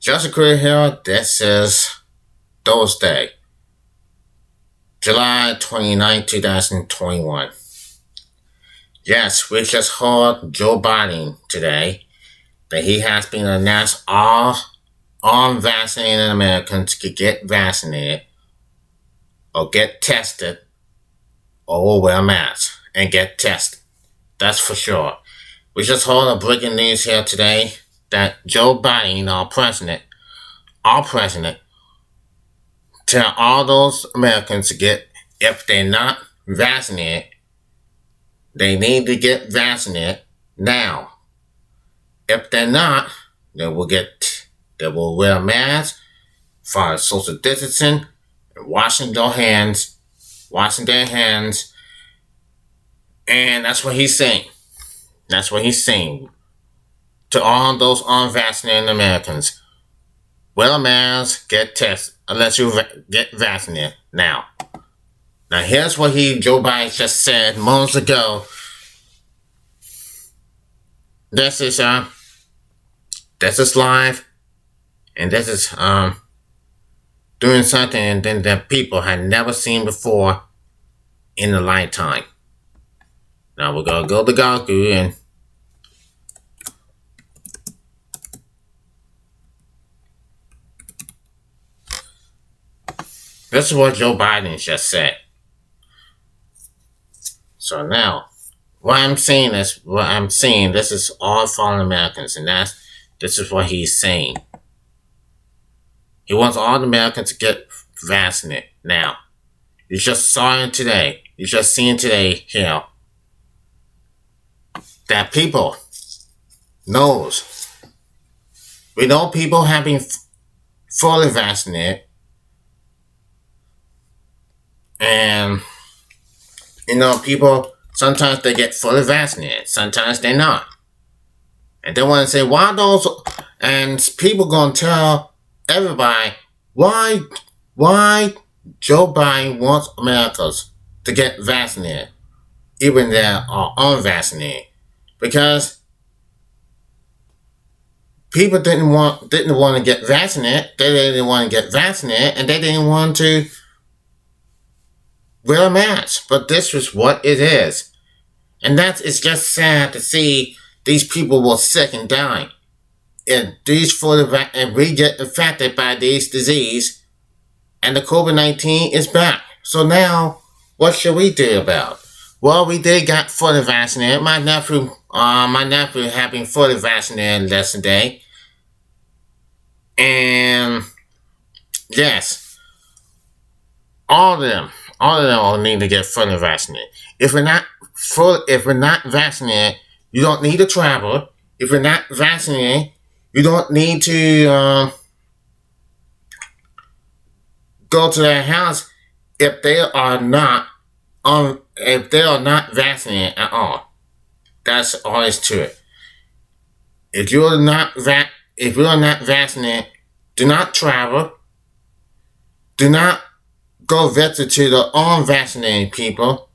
Joseph Crudup Show. This is Thursday, July 29, 2021. Yes, we just heard Joe Biden today that he has been announced all unvaccinated Americans could get vaccinated or get tested or wear masks and get tested. That's for sure. We just heard a breaking news here today that Joe Biden, our president, tell all those Americans to get, if they're not vaccinated, they need to get vaccinated now. If they're not, they will wear a mask, follow social distancing, and washing their hands, and that's what he's saying. That's what he's saying to all those unvaccinated Americans. Wear a mask, get tested, unless you get vaccinated now. Now here's what Joe Biden just said moments ago. This is live, and this is doing something that people had never seen before in a lifetime. Now we're gonna go to Gaku and this is what Joe Biden just said. So now, this is all foreign Americans, and this is what he's saying. He wants all the Americans to get vaccinated now. You just saw it today. You just seen today here that people knows. We know people have been fully vaccinated. And, people, sometimes they get fully vaccinated. Sometimes they're not. And they want to say, why those... And people going to tell everybody why Joe Biden wants Americans to get vaccinated, even they are unvaccinated. Because people didn't want to get vaccinated. They didn't want to get vaccinated, and they didn't want to wear a mask. But this is what it is. And it's just sad to see these people were sick and dying. And we get affected by this disease, and the COVID-19 is back. So now, what should we do about it? Well, we did got fully vaccinated. My nephew had been fully vaccinated yesterday. And yes, all of them all need to get fully vaccinated. If we're not vaccinated, you don't need to travel. If you're not vaccinated, you don't need to go to their house if they are not vaccinated at all. That's all there is to it. If you're not vaccinated, do not travel. Do not go visit to the unvaccinated people.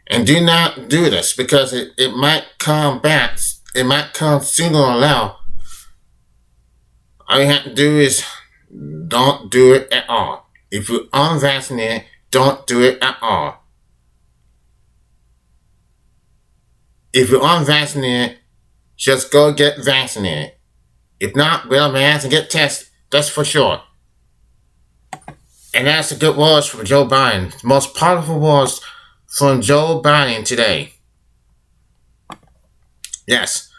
And do not do this, because it might come back. It might come sooner or later. All you have to do is don't do it at all. If you're unvaccinated, don't do it at all. If you're unvaccinated, just go get vaccinated. If not, wear a mask and get tested. That's for sure. And that's the good words from Joe Biden. The most powerful words from Joe Biden today. Yes.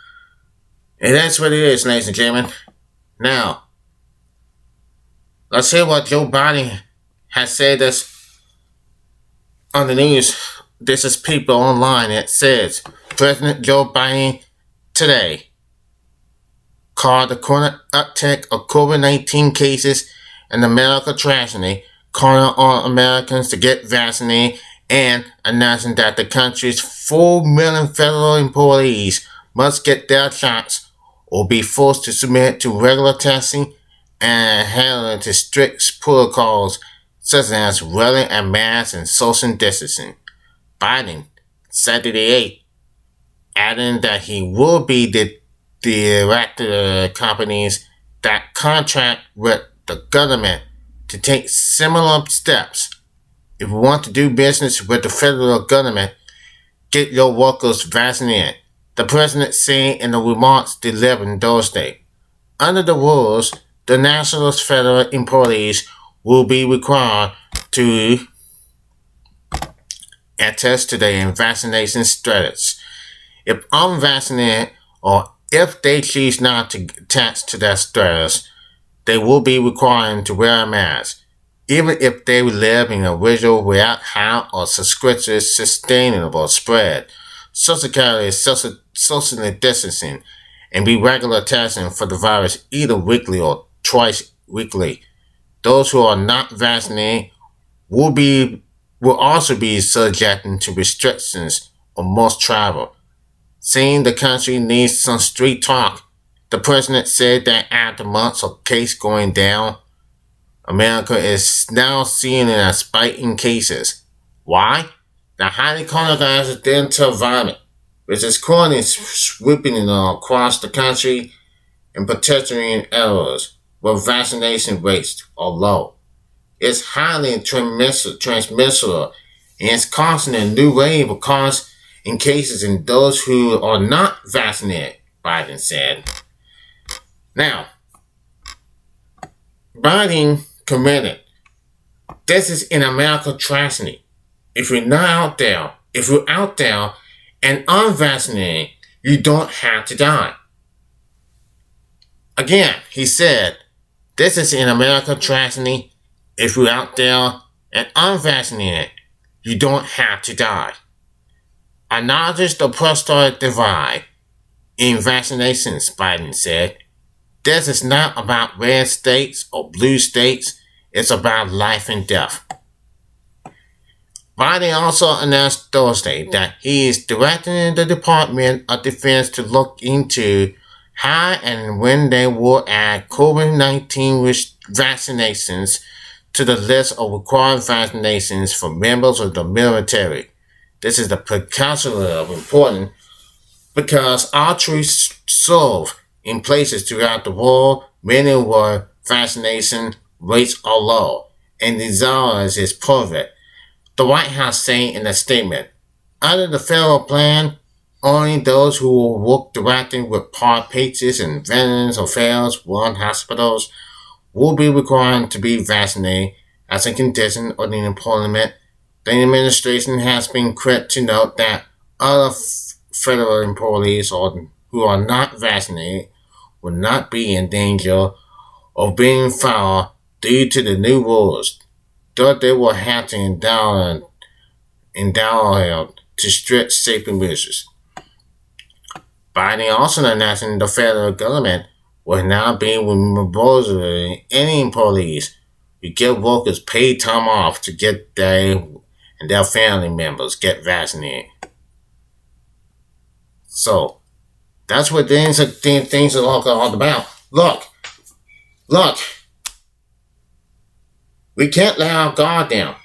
And that's what it is, ladies and gentlemen. Now, let's hear what Joe Biden has said this on the news. This is people online. It says, President Joe Biden today called the current uptick of COVID-19 cases in America tragedy, calling on Americans to get vaccinated and announcing that the country's 4 million federal employees must get their shots or be forced to submit to regular testing and adhering to strict protocols such as wearing a mask and social distancing. Biden said today, adding that he will be directing companies that contract with the government to take similar steps. If you want to do business with the federal government, get your workers vaccinated, the president said in the remarks delivered Thursday. Under the rules, the national federal employees will be required to attest to their vaccination status. If unvaccinated or if they choose not to attach to that status, they will be required to wear a mask, even if they live in a region without high or sustainable spread. Social Security is socially distancing and be regular testing for the virus either weekly or twice weekly. Those who are not vaccinated will also be subjected to restrictions on most travel. Saying the country needs some street talk, the president said that after months of cases going down, America is now seeing a spike in cases. Why? The highly colonized Delta variant, which is currently sweeping across the country and particularly in areas where vaccination rates are low. It's highly transmissible and it's causing a new wave of cause in cases in those who are not vaccinated, Biden said. Now, Biden committed, this is in America tragedy. If you're out there and unvaccinated, you don't have to die. Again, he said, this is in America tragedy. If you're out there and unvaccinated, you don't have to die. Acknowledge the personal divide in vaccinations, Biden said. This is not about red states or blue states. It's about life and death. Biden also announced Thursday that he is directing the Department of Defense to look into how and when they will add COVID-19 vaccinations to the list of required vaccinations for members of the military. This is peculiarly important because our troops serve in places throughout the world, many where vaccination rates are low, and desires is perfect. The White House saying in a statement, under the federal plan, only those who will work directly with patriots and Veterans Affairs run hospitals will be required to be vaccinated as a condition of the employment. The administration has been quick to note that other federal employees who are not vaccinated will not be in danger of being fired due to the new rules, though they will have to endow to strict safety measures. Biden also announcing the federal government will now be reimbursing any employees who give workers paid time off to get their family members get vaccinated. So, that's what things are all about. Look, we can't let our guard down.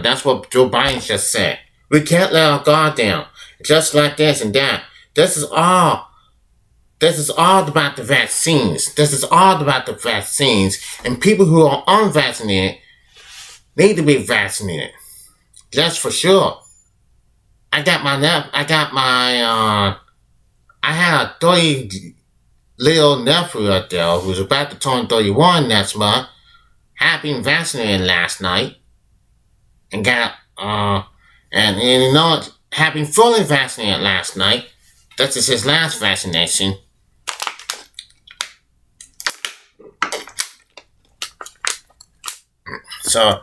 That's what Joe Biden just said. We can't let our guard down. Just like this and that. This is all about the vaccines. And people who are unvaccinated need to be vaccinated. That's for sure. I had a 30 little nephew out there who's about to turn 31 next month. Had been vaccinated last night and had been fully vaccinated last night. This is his last vaccination. So,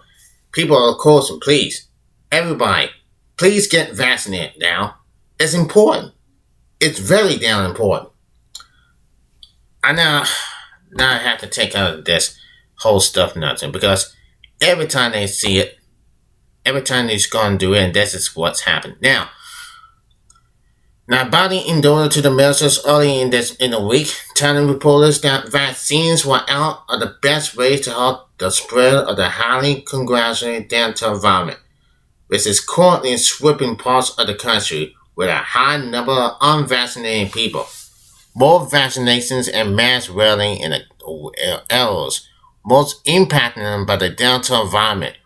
people, of course, please, everybody, please get vaccinated now. It's important. It's very damn important. Now I have to take out of this whole stuff nothing because every time they see it, every time they're going to do it, and this is what's happened. Now Biden endorsed to the measures early in the week, telling reporters that vaccines were out of the best way to help the spread of the highly contagious Delta variant, which is currently sweeping parts of the country with a high number of unvaccinated people. more vaccinations and mass wearing in the areas most impacted them by the Delta environment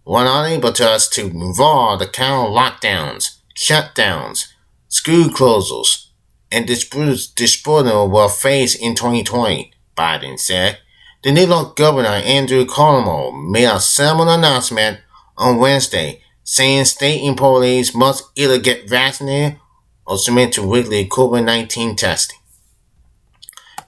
were unable to us to involve the kind of lockdowns, shutdowns, school closures, and disposal will face in 2020, Biden said. The New York Governor Andrew Cuomo made a similar announcement on Wednesday, saying state employees must either get vaccinated or submit to weekly COVID-19 testing.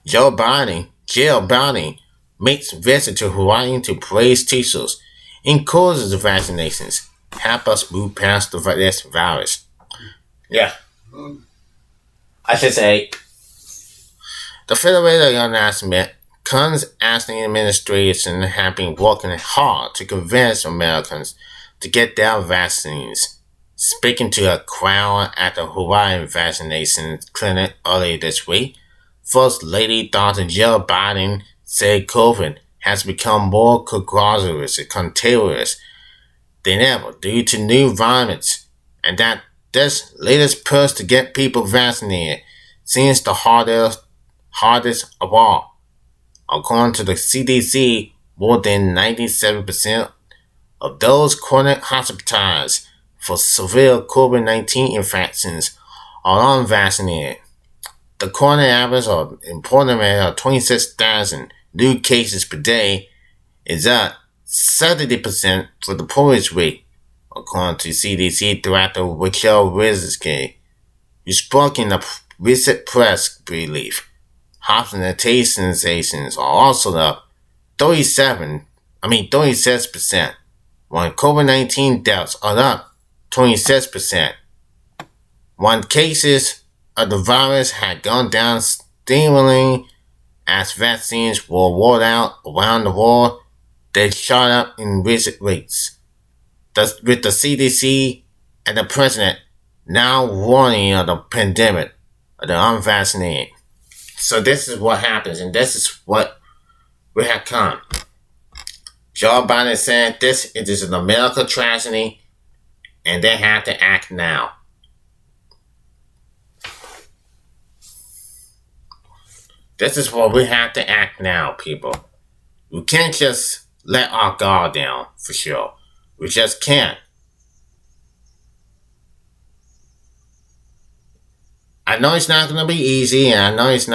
Jill Biden makes visits to Hawaii to praise teachers, encourages the vaccinations, help us move past this virus. Yeah. I should say, the federal announcement comes as the administration have been working hard to convince Americans to get their vaccines. Speaking to a crowd at the Hawaiian vaccination clinic earlier this week, First Lady Dr. Jill Biden said COVID has become more contagious than ever due to new variants, and that this latest push to get people vaccinated seems the hardest of all. According to the CDC, more than 97% of those chronic hospitalized for severe COVID-19 infections are unvaccinated. The current average of employment of 26,000 new cases per day is up 70% for the previous week, according to CDC Director Rachel Rizke, who spoke in a recent press relief. Hospitalizations are also up 36%, while COVID-19 deaths are up 26%. When cases of the virus had gone down steadily as vaccines were rolled out around the world, they shot up in recent weeks. With the CDC and the president now warning of the pandemic of the unvaccinated. So this is what happens, and this is what we have come. Joe Biden said this is an American tragedy, and they have to act now. This is what we have to act now, people. We can't just let our guard down, for sure. We just can't. I know it's not going to be easy, and I know it's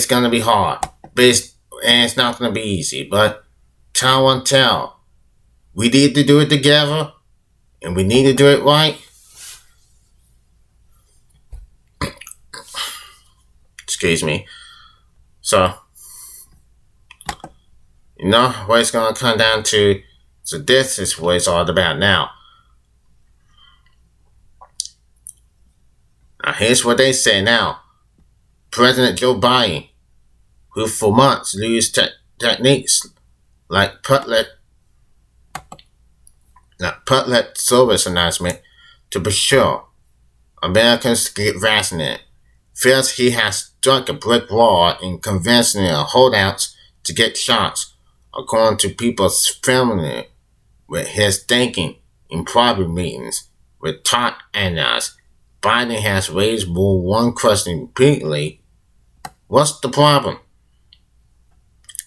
going to be hard. But it's not going to be easy. But time will tell. We need to do it together, and we need to do it right. Excuse me. So, you know what it's going to come down to. So this is what it's all about now. Now here's what they say now. President Joe Biden, who for months used techniques like Putlet service announcement to be sure Americans get vaccinated, feels he has struck a brick wall in convincing holdouts to get shots, according to people familiar with his thinking in private meetings with top analysts. Biden has raised more one question repeatedly. What's the problem?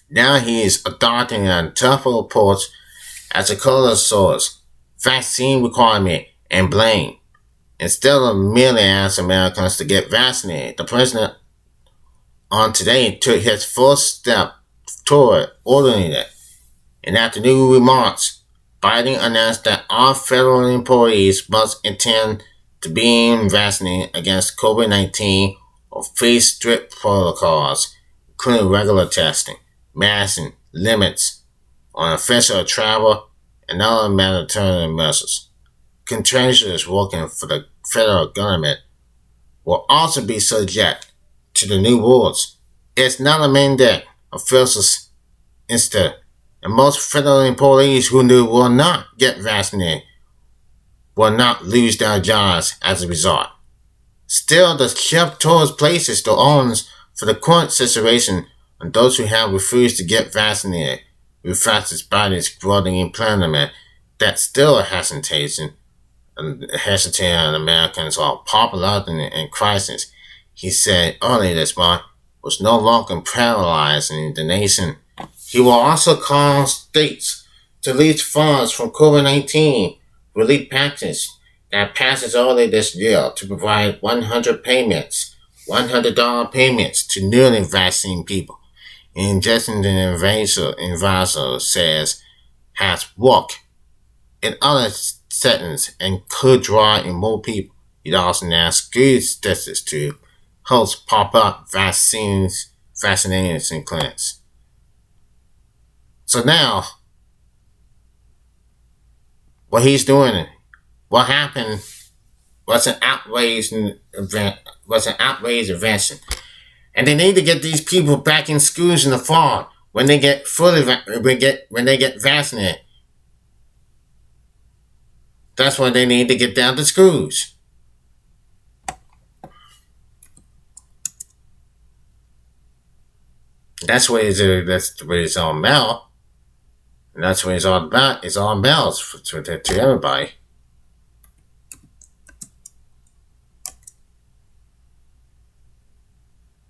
Now he is adopting a tougher approach as a color source, vaccine requirement, and blame. Instead of merely asking Americans to get vaccinated, the president on today took his first step toward ordering it. In afternoon remarks, Biden announced that all federal employees must intend to being vaccinated against COVID-19 or face strict protocols, including regular testing, masking, limits on official travel, and other mandatory measures. Contractors working for the federal government will also be subject to the new rules. It's not a mandate, officials instead, and most federal employees who will not get vaccinated will not lose their jobs as a result. Still, the shift towards places the onus for the current situation on those who have refused to get vaccinated reflects Biden's growing employment that still hesitating Americans are popular in crisis. he said earlier this month, was no longer paralyzing the nation. He will also call states to release funds from COVID-19 relief package that passes early this year to provide $100 payments to newly vaccinated people. Injection advisor says has worked in other settings and could draw in more people. It also asked school districts to host pop-up vaccination clinics. So now, what he's doing, what happened was an outrageous invention. And they need to get these people back in schools in the fall when they get vaccinated. That's when they need to get down to schools. That's what it's all about. And that's what it's all about. It's all about to everybody.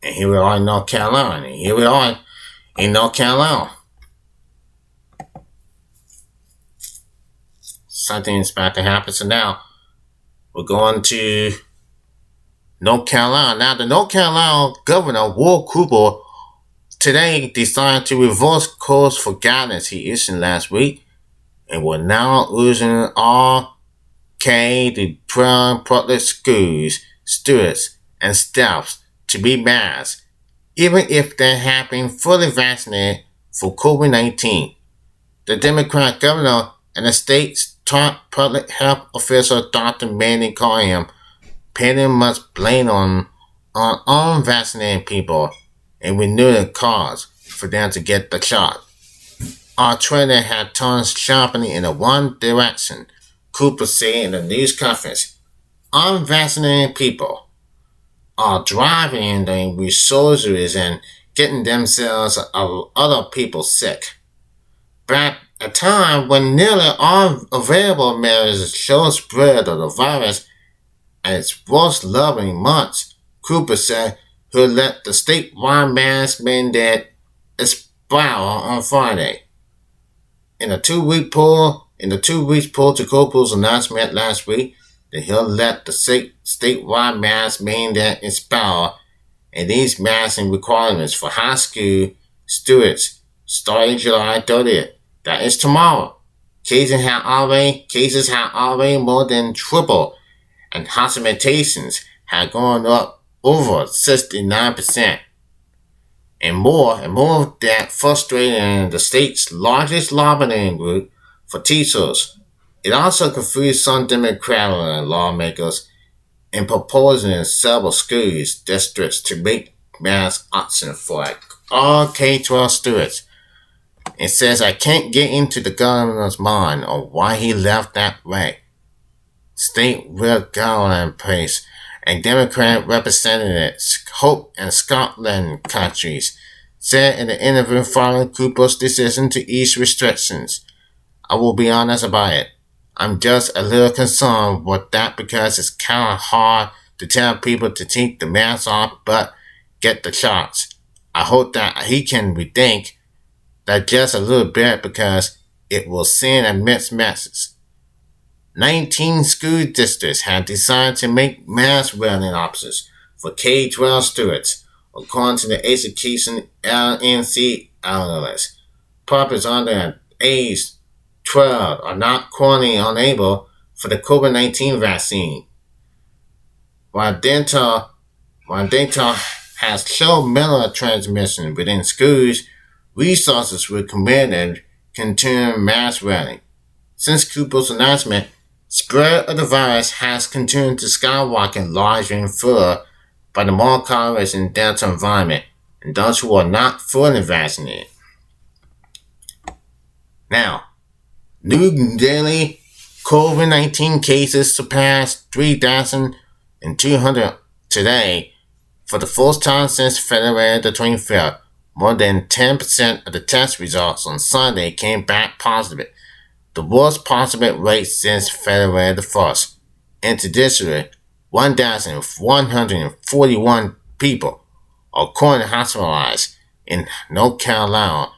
And here we are in North Carolina. Something is about to happen. So now we're going to North Carolina. Now the North Carolina governor, Will Cooper, today decided to reverse course for guidance he issued last week and will now urging all K to public schools, students, and staffs to be masked, even if they have been fully vaccinated for COVID-19. The Democrat governor and the state's top public health official, Dr. Manny Graham, pinning much blame on unvaccinated people and renewed cause for them to get the shot. Our trend had turned sharply in the one direction, Cooper said in the news conference. Unvaccinated people are driving the resurgeries and getting themselves or other people sick. But at a time when nearly all available measures show spread of the virus at its worst level in months, Cooper said he'll let the statewide mask mandate expire on Friday. In a 2 weeks poll to Cooper's announcement last week that he'll let the statewide mask mandate expire and these masking requirements for high school students starting July 30th. That is tomorrow. Cases have already more than tripled and hospitalizations have gone up over 69%. And more that frustrating the state's largest lobbying group for teachers. It also confused some Democratic lawmakers in proposing several schools districts to make mask option for all K-12 students. It says I can't get into the governor's mind or why he left that way. State Rep. Garland Pace and Democrat representatives Hope and Scotland countries said in the interview following Cooper's decision to ease restrictions. I will be honest about it. I'm just a little concerned with that because it's kind of hard to tell people to take the mask off but get the shots. I hope that he can rethink that just a little bit because it will send a mixed message. 19 school districts have decided to make mask wearing options for K-12 students, according to the Education LNC analyst. Pupils under age 12 are not currently unable for the COVID-19 vaccine. While data has shown minimal transmission within schools, resources were committed to continue mask wearing. Since Cooper's announcement, spread of the virus has continued to skyrocket largely influenced by the more coverage in Delta environment and those who are not fully vaccinated. Now, new daily COVID-19 cases surpassed 3,200 today for the first time since February the 25th. More than 10% of the test results on Sunday came back positive, the worst positive rate since February the 1st. Additionally, 1,141 people are currently hospitalized in North Carolina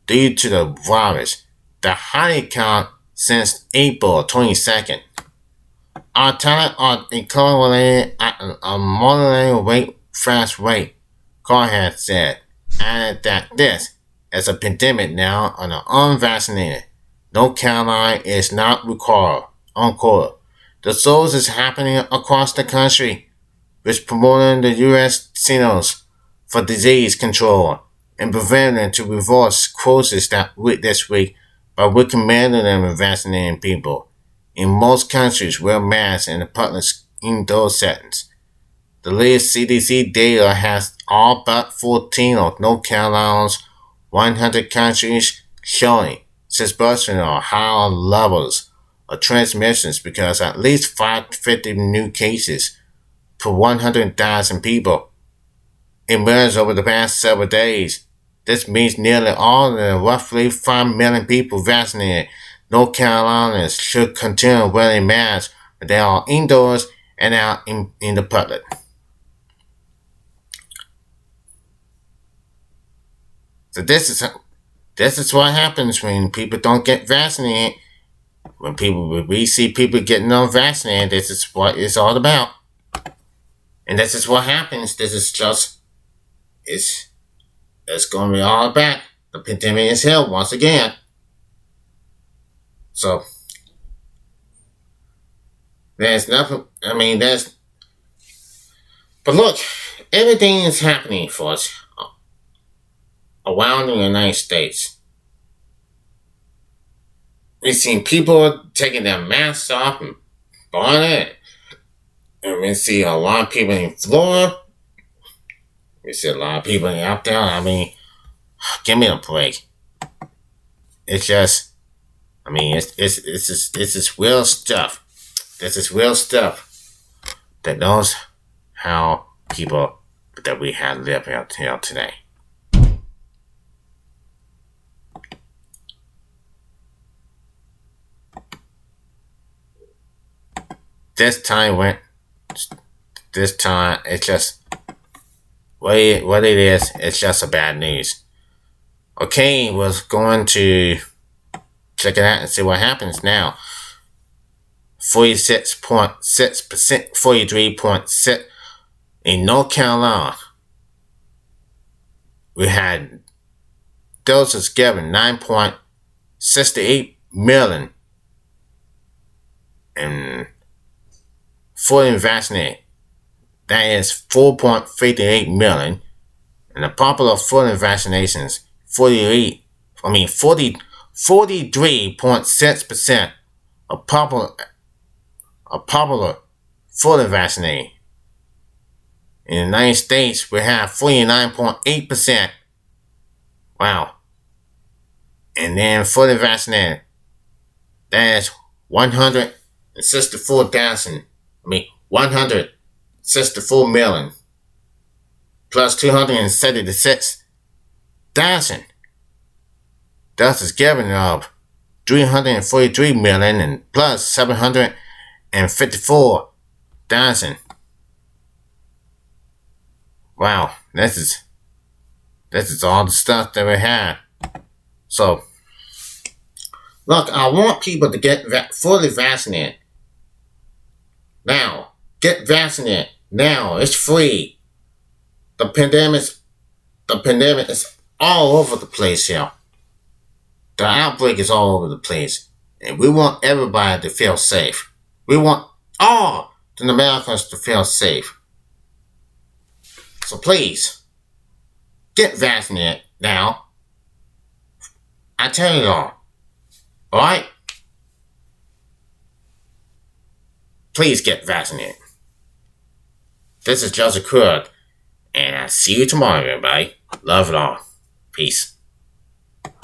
due to the virus, the highest count since April 22nd. Our talent are correlated at a moderate rate, fast rate, Carr said, added that this is a pandemic now on the unvaccinated. North Carolina is not required, unquote. The source is happening across the country, which promoting the U.S. Centers for Disease Control and preventing to reverse courses this week by recommending them and vaccinating people. In most countries, wear masks in the public indoor settings. The latest CDC data has all but 14 of North Carolina's 100 countries showing suspicion of higher levels of transmissions because at least 550 new cases per 100,000 people emerged over the past several days. This means nearly all of the roughly 5 million people vaccinated North Carolinians should continue wearing masks when they are indoors and out in the public. So this is what happens when people don't get vaccinated. When we see people getting unvaccinated, this is what it's all about. And this is what happens. This is just it's going to be all back. The pandemic is here once again. So there's nothing. But look, everything is happening for us around the United States. We've seen people taking their masks off and blowing it. And we see a lot of people in Florida. We see a lot of people out there. Give me a break. It's just, it's just real stuff. This is real stuff that knows how people that we have live out here today. This time it's just what it is. It's just a bad news. Okay, was going to check it out and see what happens now. 46.6%, 43.6% in North Carolina. We had doses given 9.68 million and fully vaccinated. That is 4.58 million. And the popular fully vaccinations, 43.6% of popular fully vaccinated. In the United States, we have 49.8%. Wow. And then fully vaccinated, that is 164 million plus 276,000. Thus is given of 343 million and plus 754,000. Wow, this is all the stuff that we have. So, look, I want people to get fully vaccinated. Now, get vaccinated. Now, it's free. The pandemic is all over the place here. The outbreak is all over the place. And we want everybody to feel safe. We want all the Americans to feel safe. So please, get vaccinated now. I tell you all. Alright? Please get vaccinated. This is Joseph Crudup, and I'll see you tomorrow, everybody. Love it all. Peace.